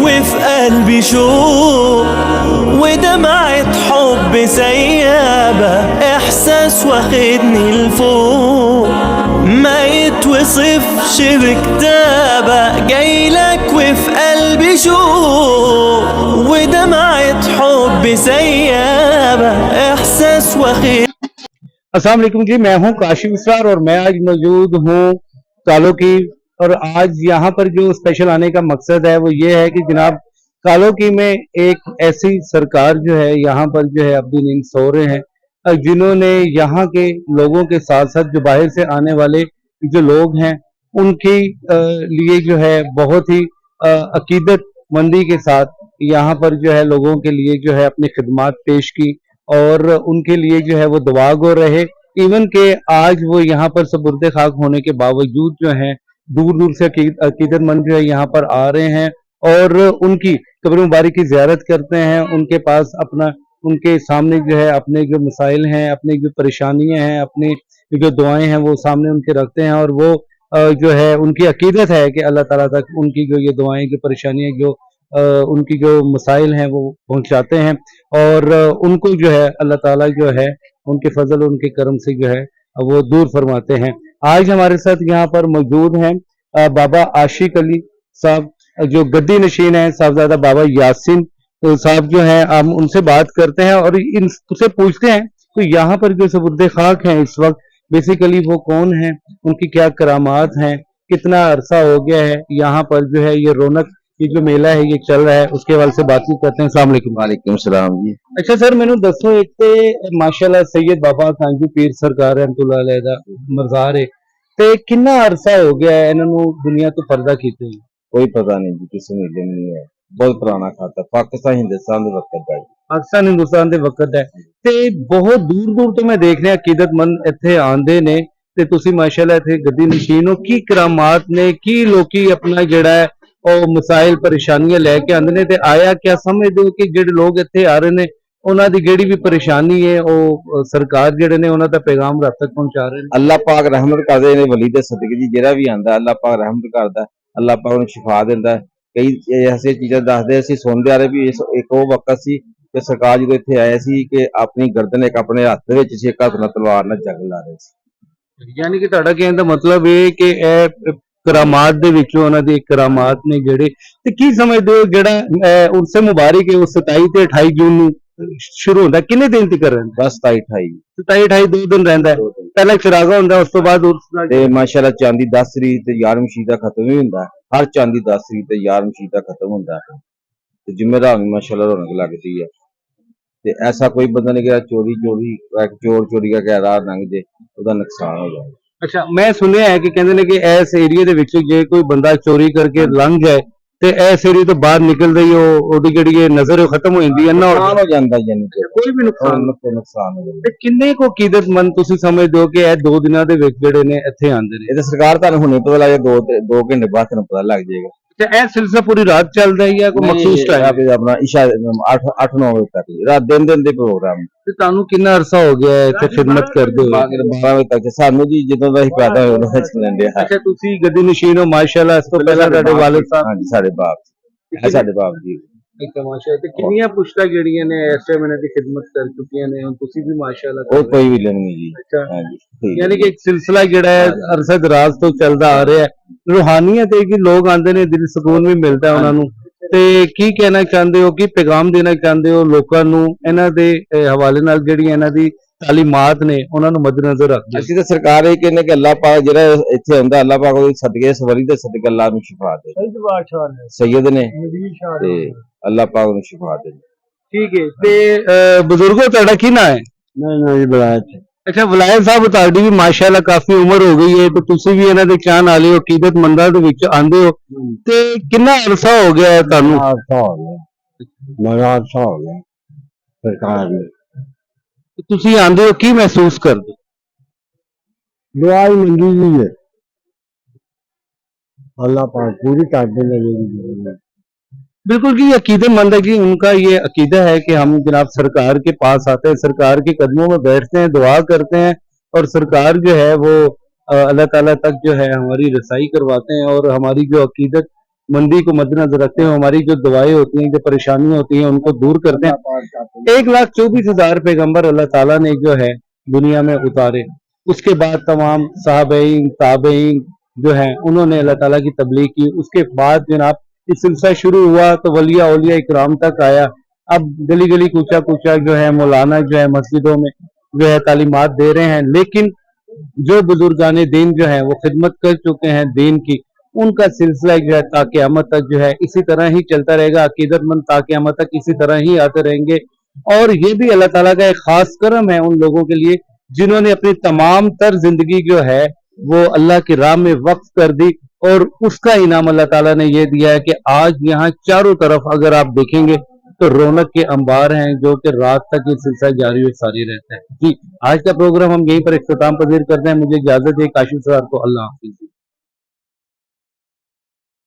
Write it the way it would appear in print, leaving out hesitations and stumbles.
وفي قلبي شوق ودمعة حب سيابة، إحساس واخدني لفوق ما يتوصفش بكتابة. جايلك وفي قلبي شوق ودمعة حب سيابة، إحساس واخدني। अस्सलाम वालेकुम जी, मैं हूं काशिफ इसरार और मैं आज मौजूद हूं कालो की। और आज यहाँ पर जो स्पेशल आने का मकसद है वो ये है कि जनाब कालो की में एक ऐसी सरकार जो है यहाँ पर जो है अब्दुल नींद सो रहे हैं, जिन्होंने यहाँ के लोगों के साथ साथ जो बाहर से आने वाले जो लोग हैं उनके लिए जो है बहुत ही अकीदत मंदी के साथ यहाँ पर जो है लोगों के लिए जो है अपनी खिदमत पेश की और उनके लिए जो है वो दुआ गो रहे। इवन के आज वो यहाँ पर सुपुर्द खाक होने के बावजूद जो है दूर दूर से अकीदतमंद जो है यहाँ पर आ रहे हैं और उनकी कब्र मुबारक की ज़ियारत करते हैं। उनके पास अपना, उनके सामने जो है अपने जो मसाइल हैं, अपनी जो परेशानियां हैं, अपनी जो दुआएं हैं वो सामने उनके रखते हैं और वो जो है उनकी अकीदत है कि अल्लाह ताला तक उनकी जो ये दुआएं, जो परेशानियां, जो उनकी जो मसाइल हैं वो पहुंचाते हैं और उनको जो है अल्लाह ताला जो है उनके फजल, उनके करम से जो है वो दूर फरमाते हैं। आज हमारे साथ यहाँ पर मौजूद हैं बाबा आशिक अली साहब, जो गद्दी नशीन है, साहबजादा बाबा यासिन साहब जो हैं। हम उनसे बात करते हैं और उनसे पूछते हैं तो यहाँ पर जो सुपुर्द खाक हैं इस वक्त बेसिकली वो कौन है, उनकी क्या करामात हैं, कितना अरसा हो गया है यहाँ पर जो है ये रौनक, ये जो मेला है ये चल रहा है, उसके हवाले से बातचीत करते हैं। अस्सलाम वालेकुम। वालेकुम सलाम जी। अच्छा सर, मैंने दसो एक ते माशाल्लाह सैयद बाबा खानजी पीर सरकार रहमतुल्लाह अलैह दा मज़ार है ते कितना अरसा हो गया है इन्हों दुनिया तो पर्दा कीते? कोई पता नहीं जी, किसी में इल्म नहीं है। बहुत पुराना खाता, पाकिस्तान हिंदुस्तान के वक्त का जी। पाकिस्तान हिंदुस्तान के वक्त है ते बहुत दूर दूर तो मैं देख रहा अकीदतमंद इत्थे आंदे ने ते तुसी माशाल्लाह इत्थे गद्दी नशीन हो। की करामात ने, की लोकी अपना जिहड़ा है और मसाइल परेशानियां लैके आंदे ने ते आया क्या समझदे हो कि जिहड़े लोग इत्थे आ रहे ने उन्हां दी जिहड़ी भी परेशानी है वो सरकार जिहड़े ने उन्हां दा पैगाम रात तक पहुंचा रहे हैं? अल्लाह पाक रहमत करदे ने वली दे सदके जी, जेड़ा भी आंदा अल्लाह पाक रहमत करदा, अल्लाह पाक उन्हें शिफा दिंदा। कई ऐसी चीज़ां दसदे असीं सुनदे आ रहे भी एक वो वक्त सी कि सरकार जो इत्थे आए सी कि अपनी गर्दन एक अपने हत्थ दे विच सी, एक हत्थ नाल तलवार नाल जंग ला रहे सी। यानी कि तुहाडा कहण दा मतलब है कि करामात दे विचों उन्हां दी करामात ने जिहड़े ते की समझदे हो जिहड़ा उनसे मुबारक है वो 27 ते 28 जून नूं शुरू होंदा, किन्ने दिन तक रहिंदा? बस 27 27 2 दिन रहिंदा है। पहला फिरागा होंदा, उस तो बाद ते माशाल्लाह चांदी 10 तरीक ते 11 मशीदा खत्म ही होंदा। हर चांदी 10 तरीक ते 11 मशीदा खत्म होंदा ते जुमेरात नूं माशाल्लाह रौनक लगदी है। ते ऐसा कोई बंदा नहीं कि चोर चोरी का कह राह लंघ जे ਉਹਦਾ नुकसान हो जाए। अच्छा, मैं सुनिया है कि कहते ने कि इस एरिया दे विच जे कोई बंदा चोरी करके लंघ जाए ते इस एरिया तो बाहर निकलदे ही ओदी जेहड़ी नजर है खत्म हो जांदी है ना, नुकसान हो जाता है, यानी कि कोई भी नुकसान नुकसान हो जाता है। किन्ने को अकीदतमंद तुसीं समझदे हो कि 2 दिनां दे विच जेहड़े ने इत्थे आंदे ने? ये तो सरकार तुहानूं हुणे पता लग जाए, 2 घंटे बाद तुहानूं पता लग जाएगा। अच्छा, यह सिलसिला पूरी रात चलदा है या कोई मखसूस टाइम? अपना इशा 8-9 बजे तक रात दिन दे प्रोग्राम। ते तुहानूं कितना अरसा हो गया है इत्थे खिदमत करदे हो? 12 बजे तक सानूं जी जदों दा ही पैदा होए उਦੋਂ चलन दिया। अच्छा, तुसीं गद्दी नशीन हो माशाल्लाह, इस तो पहला तुहाडे वालिद साहब? हां जी, साडे बाप, साडे बाप जी। अच्छा माशाल्लाह, ते कितनियां पुश्तां जेहड़ियां ने इस टाइम इन्हां दी खिदमत कर चुकियां ने, हुण तुसीं भी माशाल्लाह वो कोई भी नहीं जी। अच्छा, हां जी, यानी कि एक सिलसिला जिहड़ा है अरसा दराज तो चलदा आ रहा है। रूहानियत है कि लोग आंदे ने, दिल सुकून भी मिलता है उन्हां नूं। ते की कहना चाहते हो, की पैगाम देना चाहते हो लोकां नूं इन्हां दे हवाले नाल जेहड़ियां इन्हां दी तालीमात ने उन्हां नूं मद्देनजर रखदे? ਅਸੀਂ ਤਾਂ ਸਰਕਾਰ ਇਹ ਕਹਿੰਦੇ ਕਿ ਅੱਲਾਹ ਪਾਕ ਜਿਹੜਾ ਇੱਥੇ ਹੁੰਦਾ ਅੱਲਾਹ ਪਾਕ ਉਹਦੇ ਸਦਕੇ ਇਸ ਵਲੀ ਦੇ ਸਦਕੇ ਅੱਲਾਹ ਨੂੰ ਸ਼ਿਫਾ ਦੇ। ਸੈयद ਨੇ ਤੇ ਅੱਲਾਹ ਪਾਕ ਨੂੰ ਸ਼ਿਫਾ ਦੇ। ठीक है। ते बुजुर्गो तुहाडा की नाम है? नहीं जी बलायत। अच्छा, वलायत साहब तुहाडी भी माशाल्लाह काफी उम्र हो गई है तो तुसीं भी इन्हां दे चाहण वाले हो, अकीदतमंदां दे विच आंदे हो ते कितना अरसा हो गया है तुहानूं? अच्छा हो गया, बड़ा अच्छा हो गया सरकार ने। तुसीं आंदे हो, की महसूस करदे हो? दुआ ही मंगी हुई है, अल्लाह पाक पूरी कर देने लगी। बिल्कुल जी, अकीदतमंद है जी, उनका ये अकीदा है कि हम जनाब सरकार के पास आते हैं, सरकार के कदमों में बैठते हैं, दुआ करते हैं और सरकार जो है वो अल्लाह ताला तक जो है हमारी रसाई करवाते हैं और हमारी जो अकीदत मंदी को मद्देनजर रखते हुए हमारी जो दुआएं होती हैं, जो परेशानियां होती हैं, उनको दूर करते हैं। 1,24,000 पैगंबर अल्लाह ताला ने जो है दुनिया में उतारे, उसके बाद तमाम साहबीन ताबईन जो है उन्होंने अल्लाह ताला की तबलीग की। उसके बाद जनाब ये सिलसिला शुरू हुआ तो वलिया औलिया इकराम तक आया। अब गली गली कूचा कूचा जो है मौलाना जो है मस्जिदों में जो है तालीमात दे रहे हैं, लेकिन जो बुजुर्गान दीन जो है वो खिदमत कर चुके हैं दीन की, उनका सिलसिला जो है ता क़यामत तक जो है इसी तरह ही चलता रहेगा। अकीदतमंद ता क़यामत तक इसी तरह ही आते रहेंगे। और ये भी अल्लाह ताला का एक खास करम है उन लोगों के लिए जिन्होंने अपनी तमाम तर जिंदगी जो है वो अल्लाह की राह में वक्फ कर दी, और उसका इनाम अल्लाह ताला ने ये दिया है कि आज यहाँ चारों तरफ अगर आप देखेंगे तो रौनक के अंबार हैं, जो कि रात तक ये सिलसिला जारी और सारी रहता है। जी, आज का प्रोग्राम हम यहीं पर इख्तिताम पजीर करते हैं। मुझे इजाजत है, काशिफ सर को अल्लाह हाफिज।